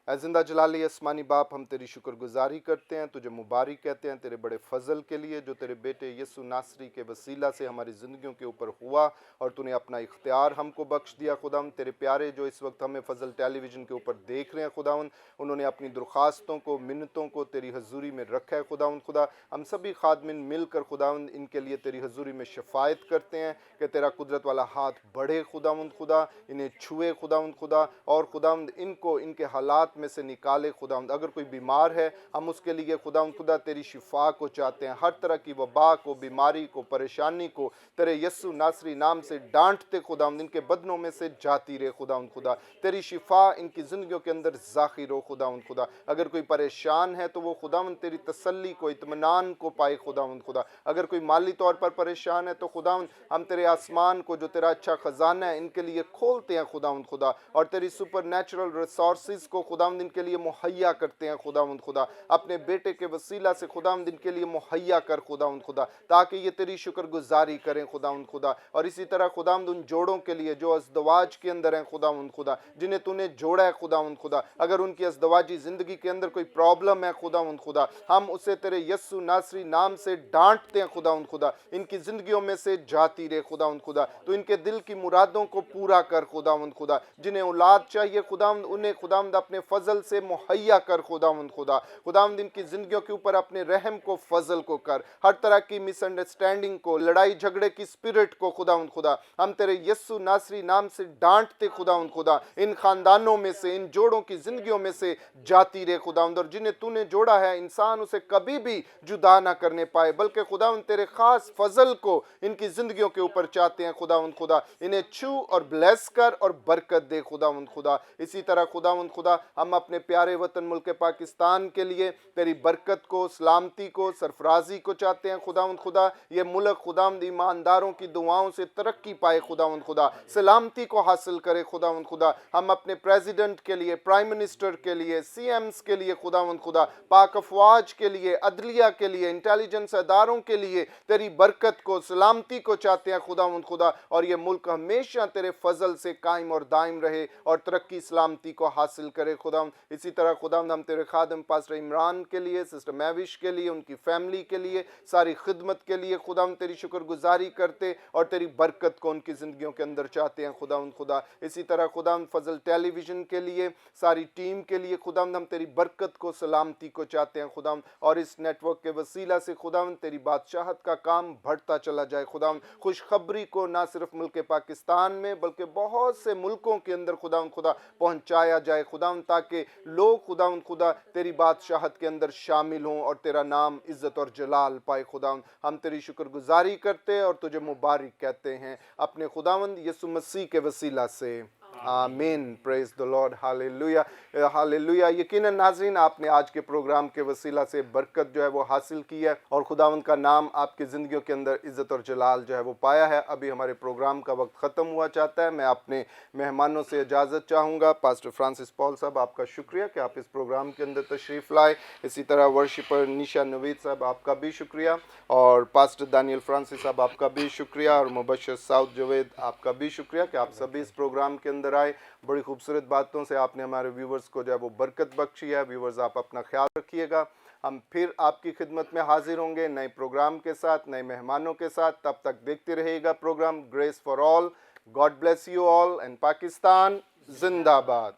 ऐ ज़िंदा जलाली आसमानी बाप, हम तेरी शुक्रगुजारी करते हैं, तुझे मुबारक कहते हैं तेरे बड़े फजल के लिए जो तेरे बेटे यीशु नासरी के वसीला से हमारी ज़िंदगियों के ऊपर हुआ और तूने अपना इख्तियार हमको बख्श दिया। खुदावन, तेरे प्यारे जो इस वक्त हमें फजल टेलीविज़न के ऊपर देख रहे हैं खुदावन, उन्होंने अपनी दरख्वास्तों को, मिन्नतों को तेरी हजूरी में रखा है खुदावन। खुदा, हम सभी खादमिन मिलकर खुदावन इनके लिए तेरी हजूरी में शफायत करते हैं कि तेरा कुदरत वाला हाथ बढ़े खुदावन, खुदा इन्हें छुए खुदावन, खुदा, और खुदावन इनको इनके हालात में से निकाले खुदावंद। अगर कोई बीमार है हम उसके लिए खुदावंद खुदा तेरी शिफा को चाहते हैं, हर तरह की वबा को, बीमारी को, परेशानी को तेरे यस्सु नासरी नाम से डांटते खुदावंद, इनके बदनों में से जाती रहे खुदावंद खुदा, तेरी शिफा इनकी ज़िंदगियों के अंदर ज़ाहिर हो खुदावंद खुदा। अगर कोई परेशान है तो वो खुदावंद तेरी तसल्ली को, इत्मीनान को पाए खुदावंद खुदा। अगर कोई माली तौर पर परेशान है तो खुदावंद हम तेरे आसमान को जो तेरा अच्छा ख़जाना है इनके लिए खोलते हैं खुदावंद खुदा, और तेरी सुपर नेचुरल रिसोर्सेज को खुदावंद इनके लिए मुहैया करते हैं खुदावंद खुदा। अपने बेटे के वसीला से खुदावंद इनके लिए मुहैया कर खुदावंद खुदा, ताकि ये तेरी शुक्रगुजारी करें खुदावंद खुदा। और इसी तरह खुदावंद उन जोड़ों के लिए जो अज़दवाज के अंदर हैं खुदावंद खुदा, जिन्हें तूने जोड़ा है खुदावंद खुदा, अगर उनकी अज़दवाजी ज़िंदगी के अंदर कोई प्रॉब्लम है खुदावंद खुदा, हम उसे तेरे यस्सु नासरी नाम से डांटते हैं खुदावंद खुदा, इनकी ज़िंदगियों में से जाती रहे खुदावंद खुदा। तो इनके दिल की मुरादों को पूरा कर खुदावंद खुदा। जिन्हें औलाद चाहिए खुदावंद, उन्हें खुदावंद अपने फजल से मुहैया कर खुदावंद खुदा। खुदावंद इनकी ज़िंदगियों के ऊपर अपने रहम को, फजल को कर। हर तरह की मिसअंडरस्टैंडिंग को, लड़ाई झगड़े की स्पिरिट को खुदावंद खुदा हम तेरे यस्सु नासरी नाम से डांटते खुदावंद खुदा। इन खानदानों में से, इन जोड़ों की ज़िंदगियों में से जाती रहे खुदावंद, और जिन्हें तूने जोड़ा है इंसान उसे कभी भी जुदा ना करने पाए, बल्कि खुदावंद तेरे खास फजल को इनकी ज़िंदगियों के ऊपर चाहते हैं खुदावंद खुदा। इन्हें छू और ब्लेस कर और बरकत दे खुदावंद खुदा। इसी तरह खुदावंद खुदा हम अपने प्यारे वतन मुल्क पाकिस्तान के लिए तेरी बरकत को, सलामती को, सरफराजी को चाहते हैं खुदावंद खुदा। ये मुल्क खुदावंद ईमानदारों की दुआओं से तरक्की पाए खुदावंद खुदा, सलामती को हासिल करे खुदावंद खुदा। हम अपने प्रेसिडेंट के लिए, प्राइम मिनिस्टर के लिए, CMs के लिए खुदावंद खुदा, पाक अफवाज के लिए, अदलिया के लिए, इंटेलिजेंस अदारों के लिए तेरी बरकत को, सलामती को चाहते हैं खुदावंद खुदा। और ये मुल्क हमेशा तेरे फजल से कायम और दायम रहे और तरक्की सलामती को हासिल करे खुदावंद। इसी तरह खुदावंद हम तेरे खादम पास्टर इमरान के लिए, सिस्टर मैविश के लिए, उनकी फैमिली के लिए, सारी खिदमत के लिए खुदावंद तेरी शुक्रगुजारी करते और तेरी बरकत को उनकी ज़िंदगियों के अंदर चाहते हैं खुदावंद खुदा। इसी तरह खुदावंद फजल टेलीविज़न के लिए, सारी टीम के लिए खुदावंद हम तेरी बरकत को, सलामती को चाहते हैं खुदावंद। और इस नेटवर्क के वसीला से खुदावंद तेरी बादशाहत का काम बढ़ता चला जाए खुदावंद। खुशखबरी को ना सिर्फ मुल्क पाकिस्तान में बल्कि बहुत से मुल्कों के अंदर खुदावंद खुदा पहुंचाया जाए खुदावंद, ताकि लोग खुदावंद खुदा तेरी बादशाहत के अंदर शामिल हों और तेरा नाम इज्जत और जलाल पाए खुदावंद। हम तेरी शुक्रगुजारी करते और तुझे मुबारक कहते हैं अपने खुदावंद यीशु मसीह के वसीला से, आमीन। Praise the lord, hallelujah hallelujah. यकीनन नाज़रीन, आपने आज के प्रोग्राम के वसीला से बरकत जो है वो हासिल की है और खुदावंद का नाम आपकी ज़िंदगियों के अंदर इज़्ज़त और जलाल जो है वो पाया है। अभी हमारे प्रोग्राम का वक्त ख़त्म हुआ चाहता है। मैं अपने मेहमानों से इजाज़त चाहूँगा। पास्टर फ्रांसिस पॉल साहब, आपका शुक्रिया कि आप इस प्रोग्राम के अंदर तशरीफ़ लाए। इसी तरह वर्शिपर निशा नवीद साहब, आपका भी शुक्रिया, और पास्टर दानियल फ्रांसिस साहब, आपका भी शुक्रिया, और मुबशर साउद जवेद, आपका भी शुक्रिया कि आप सभी इस प्रोग्राम के अंदर आए। बड़ी खूबसूरत बातों से आपने हमारे व्यूवर्स को जो है वो बरकत बख्शी है। व्यूवर्स, आप अपना ख्याल रखिएगा। हम फिर आपकी खिदमत में हाजिर होंगे नए प्रोग्राम के साथ, नए मेहमानों के साथ। तब तक देखते रहिएगा programme grace for all. God bless you all and Pakistan जिंदाबाद।